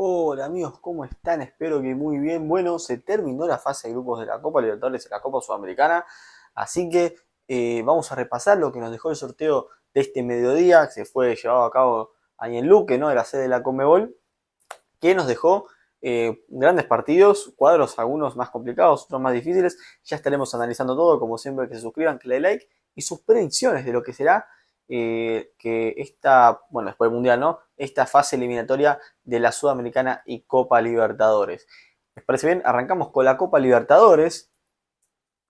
Hola amigos, ¿cómo están? Espero que muy bien. Bueno, se terminó la fase de grupos de la Copa Libertadores y la Copa Sudamericana, así que vamos a repasar lo que nos dejó el sorteo de este mediodía, que se fue llevado a cabo ahí en Luque, ¿no? De la sede de la Conmebol, que nos dejó grandes partidos, cuadros algunos más complicados, otros más difíciles. Ya estaremos analizando todo, como siempre, que se suscriban, que le den like y sus predicciones de lo que será que esta, bueno, después del Mundial, ¿no? Esta fase eliminatoria de la Sudamericana y Copa Libertadores. ¿Les parece bien? Arrancamos con la Copa Libertadores,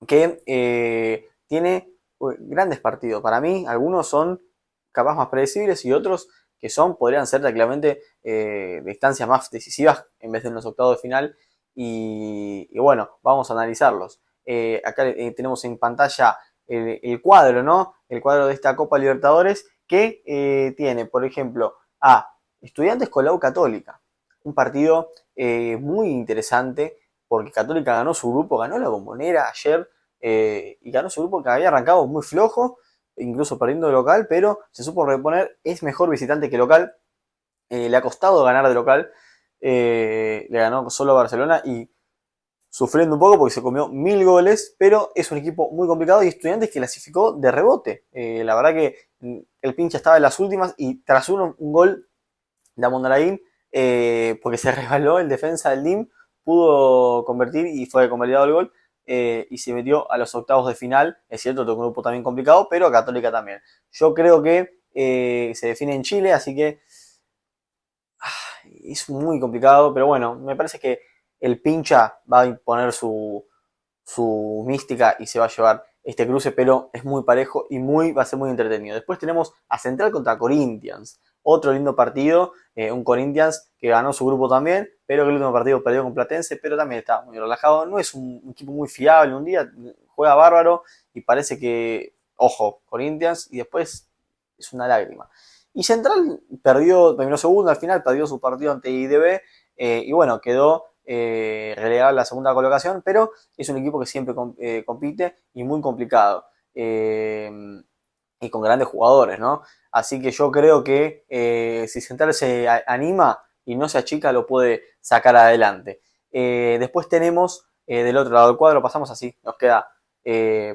que tiene grandes partidos. Para mí, algunos son capaz más predecibles y otros que podrían ser tranquilamente distancias más decisivas en vez de en los octavos de final. Y bueno, vamos a analizarlos. Acá tenemos en pantalla el cuadro, ¿no? El cuadro de esta Copa Libertadores que tiene, por ejemplo, a Estudiantes con la U Católica. Un partido muy interesante porque Católica ganó su grupo, ganó la Bombonera ayer y ganó su grupo que había arrancado muy flojo, incluso perdiendo de local, pero se supo reponer, es mejor visitante que local, le ha costado ganar de local, le ganó solo a Barcelona y sufriendo un poco porque se comió 1000 goles, pero es un equipo muy complicado y Estudiantes que clasificó de rebote. La verdad que el pincha estaba en las últimas y tras un gol de Mondragón, porque se resbaló el defensa del DIM, pudo convertir y fue convalidado el gol y se metió a los octavos de final. Es cierto, otro grupo también complicado, pero Católica también. Yo creo que se define en Chile, así que es muy complicado, pero bueno, me parece que el pincha va a imponer su mística y se va a llevar este cruce, pero es muy parejo y va a ser muy entretenido. Después tenemos a Central contra Corinthians, otro lindo partido, un Corinthians que ganó su grupo también, pero que el último partido perdió con Platense, pero también está muy relajado, no es un equipo muy fiable, un día juega bárbaro y parece que, ojo, Corinthians, y después es una lágrima. Y Central terminó segundo al final, perdió su partido ante IDB, y bueno, quedó relegado a la segunda colocación, pero es un equipo que siempre compite y muy complicado. Y con grandes jugadores, ¿no? Así que yo creo que si Central se anima y no se achica, lo puede sacar adelante. Después tenemos del otro lado del cuadro, pasamos así, nos queda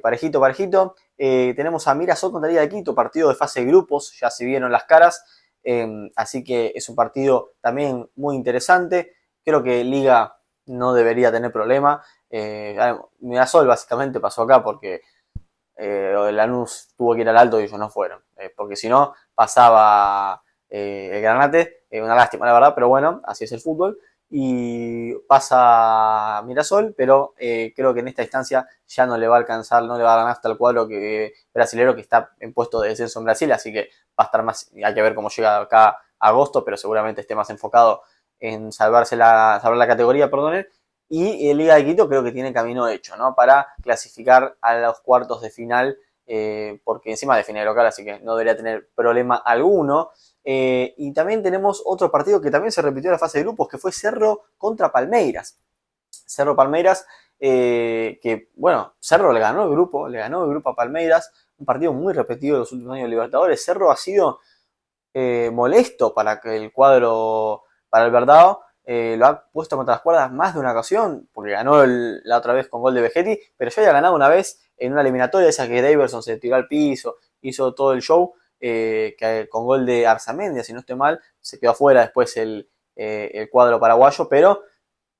parejito, parejito. Tenemos a Mirassol contra Liga de Quito, partido de fase de grupos, ya se vieron las caras, así que es un partido también muy interesante. Creo que Liga no debería tener problema. Mirassol básicamente pasó acá porque Lanús tuvo que ir al alto y ellos no fueron. Porque si no, pasaba el Granate, una lástima la verdad, pero bueno, así es el fútbol. Y pasa Mirasol, pero creo que en esta instancia ya no le va a alcanzar, no le va a ganar hasta el cuadro brasilero que está en puesto de descenso en Brasil, así que va a estar más, hay que ver cómo llega acá a agosto, pero seguramente esté más enfocado en salvar la categoría, perdón, y el Liga de Quito creo que tiene camino hecho, ¿no? Para clasificar a los cuartos de final, porque encima define local, así que no debería tener problema alguno. Y también tenemos otro partido que también se repitió en la fase de grupos, que fue Cerro contra Palmeiras. Cerro Palmeiras, que bueno, Cerro le ganó el grupo a Palmeiras, un partido muy repetido en los últimos años de Libertadores. Cerro ha sido molesto para que el cuadro, para el Verdao, lo ha puesto contra las cuerdas más de una ocasión, porque ganó la otra vez con gol de Vegetti, pero ya había ganado una vez en una eliminatoria, esa que Daverson se tiró al piso, hizo todo el show, con gol de Arzamendia, si no estoy mal, se quedó afuera después el cuadro paraguayo, pero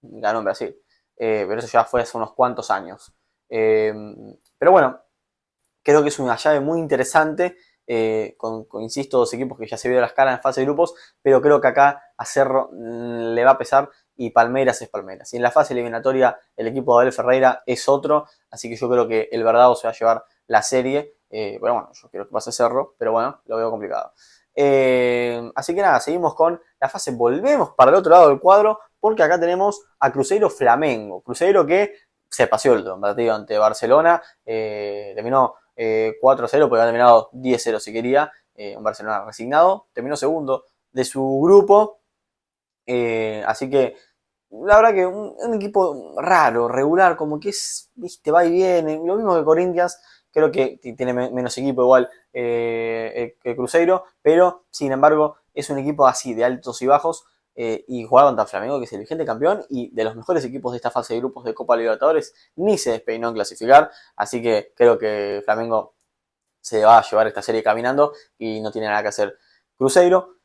ganó en Brasil. Pero eso ya fue hace unos cuantos años. Pero bueno, creo que es una llave muy interesante, insisto, dos equipos que ya se vieron las caras en fase de grupos, pero creo que acá a Cerro le va a pesar y Palmeiras es Palmeiras. Y en la fase eliminatoria el equipo de Abel Ferreira es otro, así que yo creo que el Verdado se va a llevar la serie. Pero bueno, yo quiero que pase Cerro, pero bueno, lo veo complicado. Así que nada, seguimos con la fase, volvemos para el otro lado del cuadro, porque acá tenemos a Cruzeiro Flamengo. Cruzeiro que se paseó el partido ante Barcelona, terminó 4-0, porque había terminado 10-0 si quería, un Barcelona resignado, terminó segundo de su grupo, así que la verdad que un equipo raro, regular, como que viste, va y viene, lo mismo que Corinthians, creo que tiene menos equipo igual que Cruzeiro, pero sin embargo es un equipo así, de altos y bajos, y jugar contra Flamengo, que es el vigente campeón y de los mejores equipos de esta fase de grupos de Copa Libertadores, ni se despeinó en clasificar, así que creo que Flamengo se va a llevar esta serie caminando y no tiene nada que hacer Cruzeiro.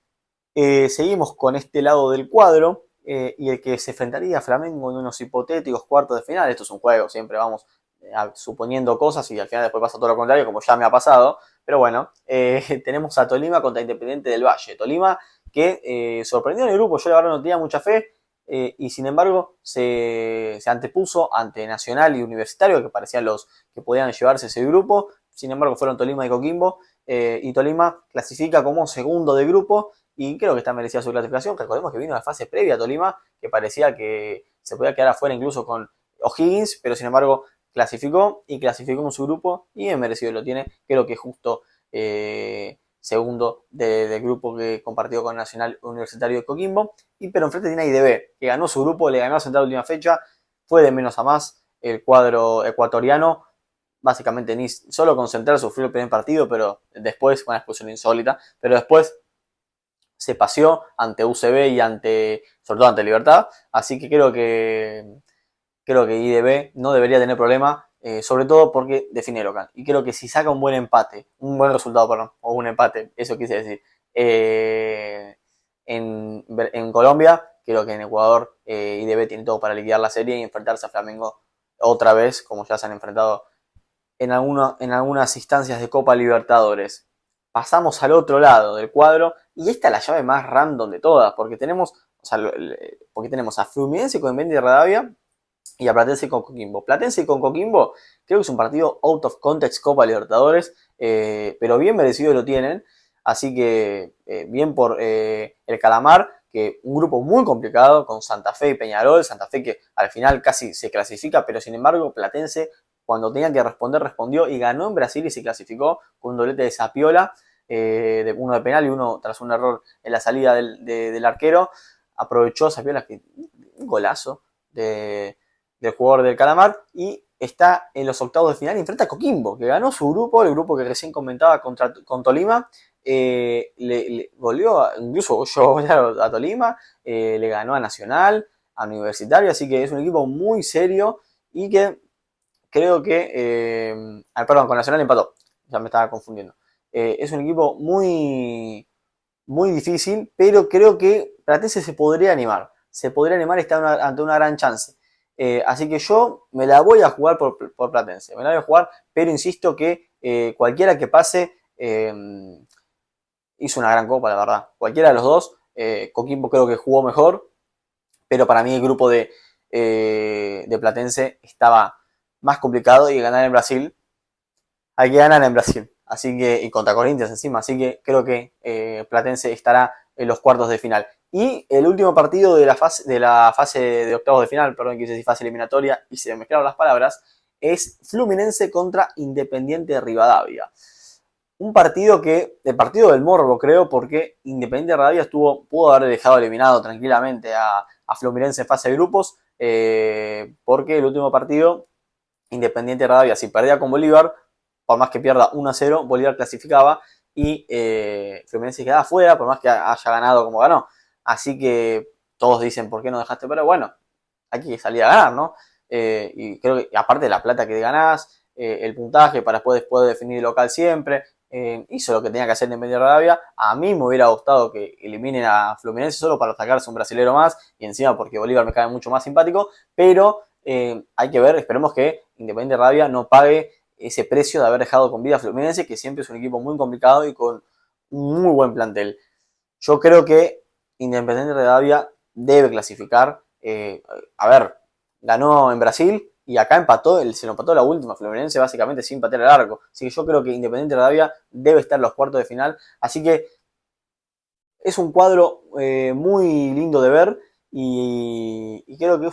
Seguimos con este lado del cuadro y el que se enfrentaría a Flamengo en unos hipotéticos cuartos de final. Esto es un juego, siempre vamos suponiendo cosas y al final después pasa todo lo contrario, como ya me ha pasado. Pero bueno, tenemos a Tolima contra Independiente del Valle. Tolima que sorprendió en el grupo, yo la verdad no tenía mucha fe. Y sin embargo se antepuso ante Nacional y Universitario, que parecían los que podían llevarse ese grupo. Sin embargo fueron Tolima y Coquimbo, y Tolima clasifica como segundo de grupo y creo que está merecida su clasificación. Recordemos que vino la fase previa a Tolima, que parecía que se podía quedar afuera incluso con O'Higgins, pero sin embargo clasificó y clasificó en su grupo y bien merecido lo tiene. Creo que es justo segundo del grupo que compartió con Nacional Universitario de Coquimbo. Pero enfrente tiene a IDB, que ganó su grupo, le ganó a Central última fecha, fue de menos a más el cuadro ecuatoriano. Básicamente ni solo con Central sufrió el primer partido, pero después fue una expulsión insólita, pero después se paseó ante UCB y sobre todo ante Libertad, así que creo que IDB no debería tener problema, sobre todo porque define local. Y creo que si saca un buen resultado, perdón, o un empate, eso quise decir, en Colombia, creo que en Ecuador IDB tiene todo para liquidar la serie y enfrentarse a Flamengo otra vez, como ya se han enfrentado en algunas instancias de Copa Libertadores. Pasamos al otro lado del cuadro y esta es la llave más random de todas, porque tenemos a Fluminense con Independiente Rivadavia y a Platense con Coquimbo. Platense con Coquimbo creo que es un partido out of context Copa Libertadores, pero bien merecido lo tienen, así que bien por el Calamar, que un grupo muy complicado con Santa Fe y Peñarol. Santa Fe que al final casi se clasifica, pero sin embargo Platense cuando tenía que responder respondió y ganó en Brasil y se clasificó con un doblete de Zapiola, uno de penal y uno tras un error en la salida del arquero. Aprovechó Zapiola, que un golazo del jugador del Calamar, y está en los octavos de final y enfrenta a Coquimbo, que ganó su grupo, el grupo que recién comentaba con Tolima. Le volvió, incluso yo a Tolima, le ganó a Nacional, a Universitario, así que es un equipo muy serio y que creo que, perdón, con Nacional empató, ya me estaba confundiendo. Es un equipo muy, muy difícil, pero creo que Platense se podría animar y está ante una gran chance. Así que yo me la voy a jugar por Platense, me la voy a jugar, pero insisto que cualquiera que pase hizo una gran copa, la verdad. Cualquiera de los dos, Coquimbo creo que jugó mejor, pero para mí el grupo de Platense estaba más complicado y ganar en Brasil, hay que ganar en Brasil. Así que, y contra Corinthians encima, así que creo que Platense estará en los cuartos de final. Y el último partido de la fase de octavos de final, perdón, quise decir fase eliminatoria y se me mezclaron las palabras, es Fluminense contra Independiente de Rivadavia. Un partido el partido del morbo creo, porque Independiente de Rivadavia pudo haber dejado eliminado tranquilamente a Fluminense en fase de grupos, porque el último partido Independiente de Rivadavia, si perdía con Bolívar, por más que pierda 1-0, Bolívar clasificaba y Fluminense quedaba fuera, por más que haya ganado como ganó. Así que todos dicen, ¿por qué no dejaste? Pero bueno, hay que salir a ganar, ¿no? Y creo que aparte de la plata que ganás, el puntaje para después definir el local siempre, hizo lo que tenía que hacer Independiente de Rivadavia. A mí me hubiera gustado que eliminen a Fluminense solo para sacarse un brasilero más y encima porque Bolívar me cae mucho más simpático, pero hay que ver, esperemos que Independiente de Rivadavia no pague ese precio de haber dejado con vida a Fluminense, que siempre es un equipo muy complicado y con un muy buen plantel. Yo creo que Independiente de Rivadavia debe clasificar. A ver, ganó en Brasil y acá se lo empató la última Fluminense básicamente sin patear el arco. Así que yo creo que Independiente de Rivadavia debe estar en los cuartos de final. Así que es un cuadro muy lindo de ver. Y creo que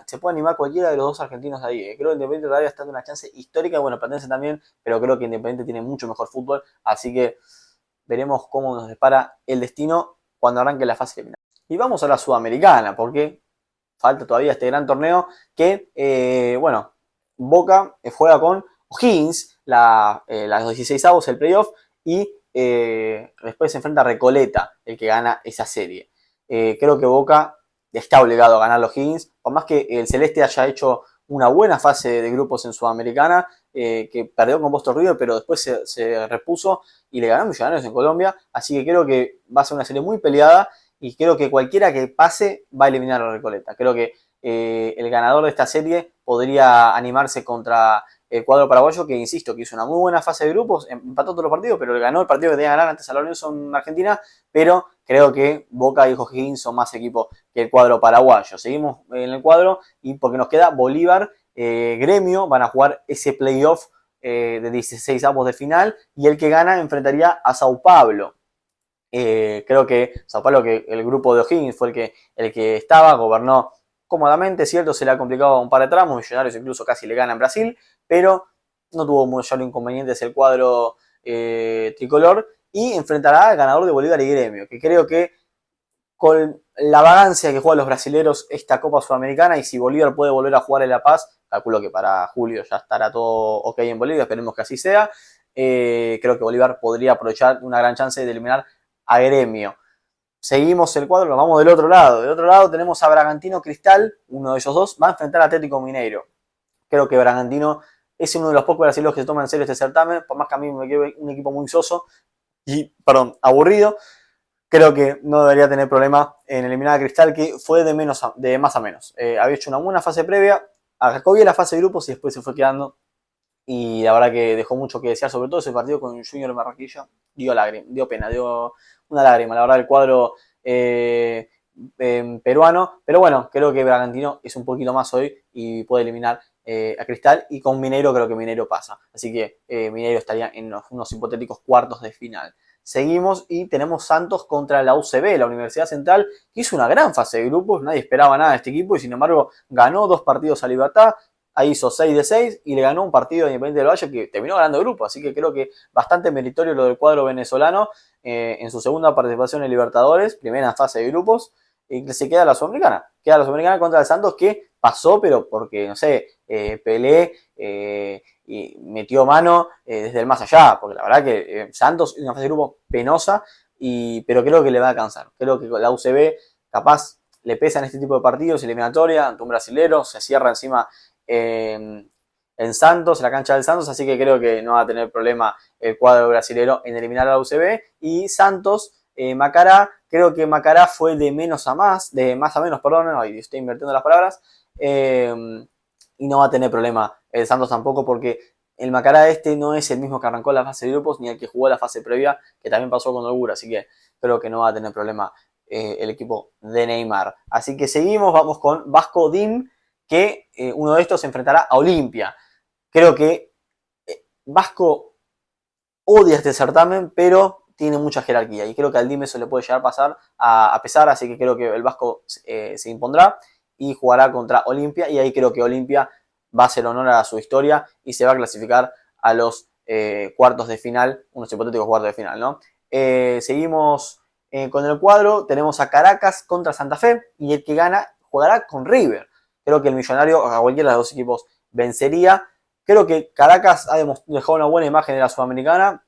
se puede animar cualquiera de los dos argentinos de ahí. Creo que Independiente todavía está en una chance histórica, bueno, Platense también, pero creo que Independiente tiene mucho mejor fútbol, así que veremos cómo nos depara el destino cuando arranque la fase eliminatoria. Y vamos a la Sudamericana, porque falta todavía este gran torneo que, bueno, Boca juega con O'Higgins, las 16avos, el playoff, y después se enfrenta a Recoleta, el que gana esa serie. Creo que Boca está obligado a ganar los Higgins, por más que el Celeste haya hecho una buena fase de grupos en Sudamericana, que perdió con Boston River, pero después se repuso y le ganó a Millonarios en Colombia, así que creo que va a ser una serie muy peleada y creo que cualquiera que pase va a eliminar a Recoleta. Creo que el ganador de esta serie podría animarse contra el cuadro paraguayo, que insisto, que hizo una muy buena fase de grupos, empató todos los partidos, pero ganó el partido que tenía que ganar antes a la Unión en Argentina, pero creo que Boca y O'Higgins son más equipos que el cuadro paraguayo. Seguimos en el cuadro y porque nos queda Bolívar, Gremio, van a jugar ese playoff de 16 avos de final y el que gana enfrentaría a Sao Paulo. Creo que Sao Paulo, que el grupo de O'Higgins fue el que estaba, gobernó cómodamente, cierto, se le ha complicado un par de tramos, Millonarios incluso casi le gana en Brasil, pero no tuvo mayor inconvenientes el cuadro tricolor y enfrentará al ganador de Bolívar y Gremio, que creo que con la vagancia que juegan los brasileros esta Copa Sudamericana y si Bolívar puede volver a jugar en La Paz, calculo que para julio ya estará todo ok en Bolivia, esperemos que así sea, creo que Bolívar podría aprovechar una gran chance de eliminar a Gremio. Seguimos el cuadro, nos vamos del otro lado. Del otro lado tenemos a Bragantino Cristal, uno de esos dos, va a enfrentar a Atlético Mineiro. Creo que Bragantino es uno de los pocos brasileños que se toman en serio este certamen, por más que a mí me quede un equipo muy soso y, aburrido. Creo que no debería tener problema en eliminar a Cristal, que fue de más a menos. Había hecho una buena fase previa, arrancó bien la fase de grupos y después se fue quedando. Y la verdad que dejó mucho que desear, sobre todo ese partido con Junior Barranquilla. Dio pena, dio una lágrima. La verdad, el cuadro peruano. Pero bueno, creo que Bragantino es un poquito más hoy y puede eliminar a Cristal. Y con Mineiro creo que Mineiro pasa. Así que Mineiro estaría en unos hipotéticos cuartos de final. Seguimos y tenemos Santos contra la UCB, la Universidad Central, que hizo una gran fase de grupos. Nadie esperaba nada de este equipo y sin embargo ganó 2 partidos a Libertad. Ahí hizo 6 de 6 y le ganó un partido a Independiente del Valle que terminó ganando el grupo. Así que creo que bastante meritorio lo del cuadro venezolano en su segunda participación en Libertadores, primera fase de grupos, y que se queda la Sudamericana. Queda la Sudamericana contra el Santos que pasó, pero porque, no sé, Pelé y metió mano desde el más allá. Porque la verdad que Santos es una fase de grupos penosa, pero creo que le va a alcanzar. Creo que la UCB capaz le pesa en este tipo de partidos, eliminatoria, ante un brasilero, se cierra encima en Santos, en la cancha del Santos, así que creo que no va a tener problema el cuadro brasilero en eliminar a la UCB. Y Santos, Macará, creo que Macará fue de más a menos, perdón, ay, estoy invirtiendo las palabras, y no va a tener problema el Santos tampoco porque el Macará no es el mismo que arrancó la fase de grupos ni el que jugó la fase previa, que también pasó con Holgura, así que creo que no va a tener problema el equipo de Neymar. Así que seguimos, vamos con Vasco Dim, que uno de estos se enfrentará a Olimpia. Creo que Vasco odia este certamen, pero tiene mucha jerarquía y creo que al DIM eso le puede llegar a pesar, así que creo que el Vasco se impondrá y jugará contra Olimpia y ahí creo que Olimpia va a hacer honor a su historia y se va a clasificar a los cuartos de final, unos hipotéticos cuartos de final, ¿no? Seguimos con el cuadro, tenemos a Caracas contra Santa Fe y el que gana jugará con River. Creo que el Millonario a cualquiera de los dos equipos vencería. Creo que Caracas ha dejado una buena imagen de la Sudamericana.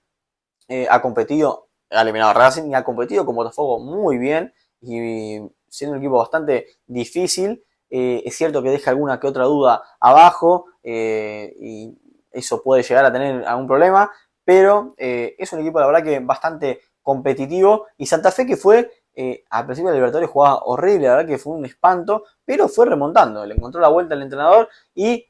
Ha competido, ha eliminado a Racing y ha competido con Botafogo muy bien y siendo un equipo bastante difícil. Es cierto que deja alguna que otra duda abajo y eso puede llegar a tener algún problema, pero es un equipo la verdad que bastante competitivo y Santa Fe que fue al principio de Libertadores jugaba horrible, la verdad que fue un espanto, pero fue remontando, le encontró la vuelta al entrenador y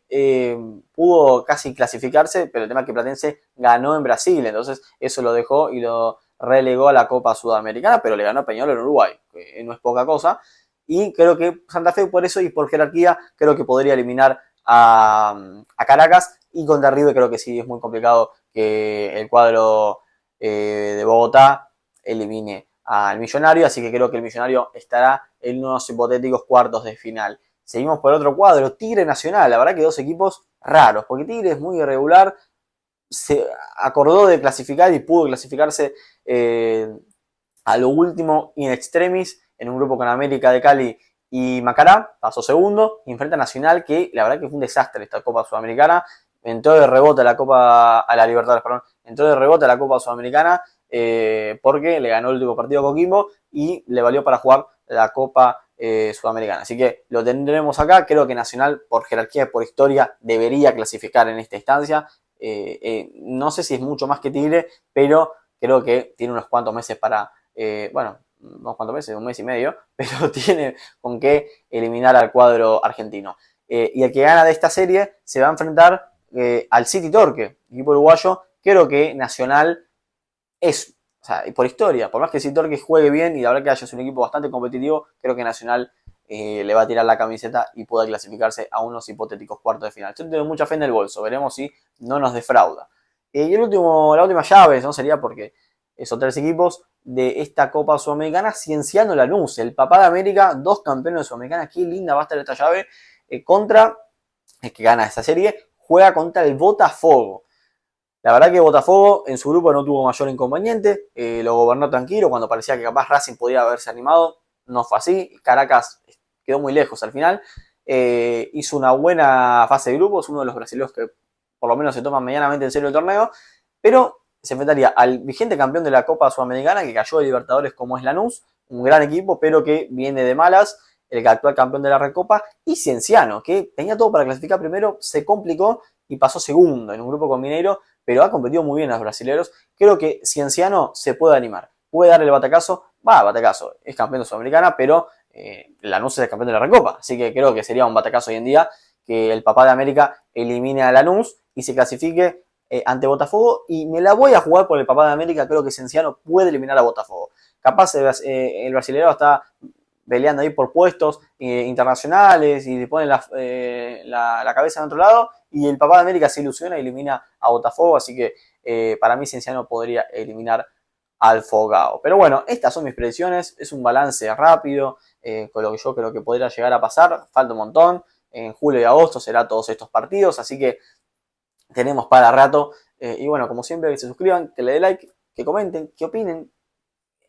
pudo casi clasificarse, pero el tema es que Platense ganó en Brasil, entonces eso lo dejó y lo relegó a la Copa Sudamericana, pero le ganó a Peñarol en Uruguay, que no es poca cosa, y creo que Santa Fe por eso y por jerarquía creo que podría eliminar a Caracas y contra River creo que sí es muy complicado que el cuadro de Bogotá elimine al Millonario, así que creo que el Millonario estará en unos hipotéticos cuartos de final. Seguimos por otro cuadro, Tigre Nacional, la verdad que dos equipos raros, porque Tigre es muy irregular, se acordó de clasificar y pudo clasificarse a lo último in extremis en un grupo con América de Cali y Macará, pasó segundo, y enfrenta a Nacional, que la verdad que fue un desastre esta Copa Sudamericana, entró de rebote a la Libertadores, perdón, entró de rebote a la Copa Sudamericana, porque le ganó el último partido a Coquimbo y le valió para jugar la Copa Sudamericana. Así que lo tendremos acá. Creo que Nacional, por jerarquía y por historia, debería clasificar en esta instancia. No sé si es mucho más que Tigre, pero creo que tiene unos cuantos meses para, bueno, unos cuantos meses, un mes y medio, pero tiene con qué eliminar al cuadro argentino. Y el que gana de esta serie se va a enfrentar al City Torque, equipo uruguayo. Creo que Nacional es, o sea, por historia, por más que el City Torque juegue bien y la verdad que haya un equipo bastante competitivo, creo que Nacional le va a tirar la camiseta y pueda clasificarse a unos hipotéticos cuartos de final. Yo tengo mucha fe en el bolso, veremos si no nos defrauda. Y la última llave, ¿no? Sería porque esos tres equipos de esta Copa Sudamericana, Cienciano Lanús, el papá de América, 2 campeones de Sudamericana, qué linda va a estar esta llave, contra el que gana esta serie, juega contra el Botafogo. La verdad que Botafogo en su grupo no tuvo mayor inconveniente, lo gobernó tranquilo cuando parecía que capaz Racing podía haberse animado, no fue así, Caracas quedó muy lejos al final, hizo una buena fase de grupos, uno de los brasileños que por lo menos se toman medianamente en serio el torneo, pero se enfrentaría al vigente campeón de la Copa Sudamericana que cayó de Libertadores como es Lanús, un gran equipo pero que viene de malas, el actual campeón de la Recopa, y Cienciano, que tenía todo para clasificar primero, se complicó y pasó segundo en un grupo con Mineiro, pero ha competido muy bien a los brasileños. Creo que Cienciano se puede animar, puede dar el batacazo, es campeón de Sudamericana, pero Lanús es el campeón de la Recopa, así que creo que sería un batacazo hoy en día que el papá de América elimine a Lanús y se clasifique ante Botafogo, y me la voy a jugar por el papá de América. Creo que Cienciano puede eliminar a Botafogo. Capaz el brasileño está peleando ahí por puestos internacionales y le pone la cabeza en otro lado, y el papá de América se ilusiona y elimina a Botafogo, así que para mí Cienciano podría eliminar al Fogao. Pero bueno, estas son mis predicciones, es un balance rápido con lo que yo creo que podría llegar a pasar, falta un montón, en julio y agosto será todos estos partidos, así que tenemos para rato, y bueno, como siempre, que se suscriban, que le den like, que comenten, que opinen,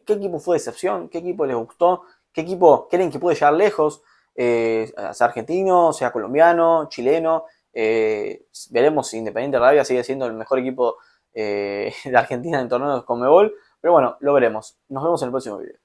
qué equipo fue de excepción, qué equipo les gustó, qué equipo creen que puede llegar lejos, sea argentino, sea colombiano, chileno, veremos si Independiente Rivadavia sigue siendo el mejor equipo de Argentina en torneos de Conmebol, pero bueno, lo veremos. Nos vemos en el próximo video.